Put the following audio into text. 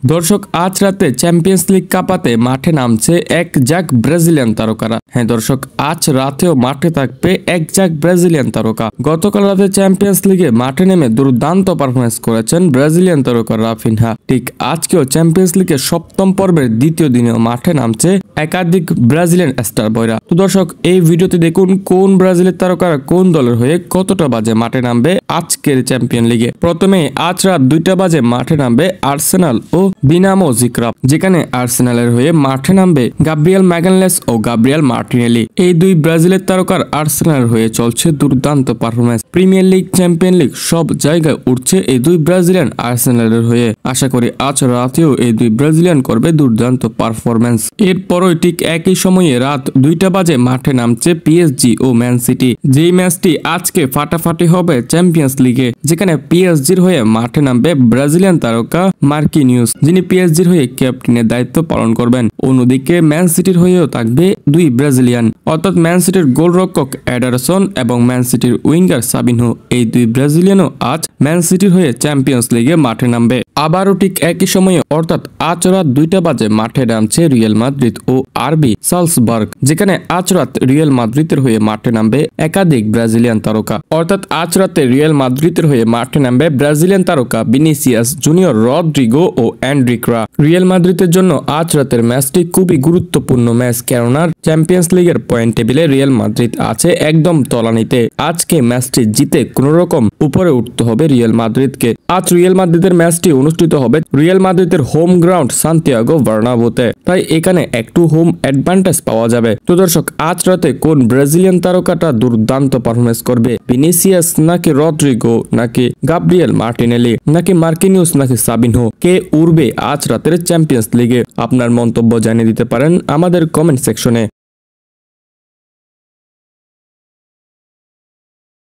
দর্শক আজ রাতে চ্যাম্পিয়ন্স লিগ কাপাতে মাঠে নামছে এক ঝাঁক ব্রাজিলিয়ান তারকারা। হ্যাঁ দর্শক, আজ রাতেও মাঠে থাকবে এক ঝাঁক ব্রাজিলিয়ান তারকা। গতকাল রাতে চ্যাম্পিয়ন্স লিগে মাঠে নেমে দুর্দান্ত পারফরমেন্স করেছেন ব্রাজিলিয়ান তারকা রাফিনহা। ঠিক আজকেও চ্যাম্পিয়ন্স লিগের সপ্তম পর্বের দ্বিতীয় দিনেও মাঠে নামছে একাধিক ব্রাজিলিয়ান স্টার বয়রা। তো দর্শক, এই ভিডিওতে দেখুন কোন ব্রাজিলের তারকারা কোন দলের হয়ে কতটা বাজে মাঠে নামবে আজকের চ্যাম্পিয়ন লিগে। প্রথমে আজ রাত 2টা বাজে মাঠে নামবে আর্সেনাল ও দিনামো জিগ্রাব, যেখানে আর্সেনালের হয়ে মাঠে নামবে গাব্রিয়েল ম্যাগানলেস ও গাব্রিয়েল মার্টিনেলি। এই দুই ব্রাজিলের তারকার আর্সেনালের হয়ে চলছে দুর্দান্ত performance. Premier league, champion league সব জায়গায় উঠছে এই দুই ব্রাজিলিয়ান আর্সেনালের হয়ে। আশা করি আজ রাতেও এই দুই ব্রাজিলিয়ান করবে দুর্দান্ত পারফরমেন্স। এরপরই ঠিক একই সময়ে রাত 2টা বাজে মাঠে নামছে পিএসজি ও ম্যান সিটি। যেই ম্যাচটি আজকে ফাটাফাটি হবে চ্যাম্পিয়ন্স লিগে, যেখানে পিএসজির হয়ে মাঠে নামবে ব্রাজিলিয়ান তারকা মার্কিনিউস, যিনি পিএসজির হয়ে ক্যাপ্টেনের দায়িত্ব পালন করবেন। অন্যদিকে ম্যান সিটির হয়েও থাকবে দুই ব্রাজিলিয়ান, অর্থাৎ ম্যান সিটির গোলরক্ষক এডারসন এবং ম্যান সিটির উইঙ্গার সাবিনহো। এই দুই ব্রাজিলিয়ানও আজ ম্যান সিটির হয়ে চ্যাম্পিয়ন্স লিগে মাঠে নামবে। আবারও ঠিক একই সময়ে অর্থাৎ আজ রাত 2টা বাজে মাঠে নামছে রিয়াল মাদ্রিদ ও আরবি সালসবার্গ, যেখানে আজ রাত রিয়াল মাদ্রিদের হয়ে মাঠে নামবে একাধিক ব্রাজিলিয়ান তারকা। অর্থাৎ আজ রাতে রিয়াল মাদ্রিদের হয়ে মাঠে নামবে ব্রাজিলিয়ান তারকা ভিনিসিয়াস জুনিয়র, রদ্রিগো ও এন্ড্রিকরা। রিয়াল মাদ্রিদের জন্য আজ রাতের ম্যাচটি খুবই গুরুত্বপূর্ণ ম্যাচ, কেননা চ্যাম্পিয়ন্স লিগের পয়েন্ট টেবিলে রিয়াল মাদ্রিদ আছে একদম তলানিতে। আজকে ম্যাচটি জিতে কোন রকম উপরে উঠতে হবে রিয়াল মাদ্রিদকে। আজ রিয়াল মাদ্রিদের ম্যাচটি অনুষ্ঠিত হবে রিয়াল মাদ্রিদের হোম গ্রাউন্ড সান্তিয়াগো বার্নাব্যুতে, তাই এখানে একটু হোম অ্যাডভান্টেজ পাওয়া যাবে। তো দর্শক, আজ রাতে কোন ব্রাজিলিয়ান তারকাটা দুর্দান্ত পারফরমেন্স করবে? ভিনিসিয়াস নাকি রদ্রিগো নাকি গাব্রিয়েল মার্টিনেলি নাকি মার্কিনিউস নাকি সাবিনহো? কে উড়বে আজ রাতের চ্যাম্পিয়ন্স লিগে? আপনার মন্তব্য জানিয়ে দিতে পারেন আমাদের কমেন্ট সেকশনে।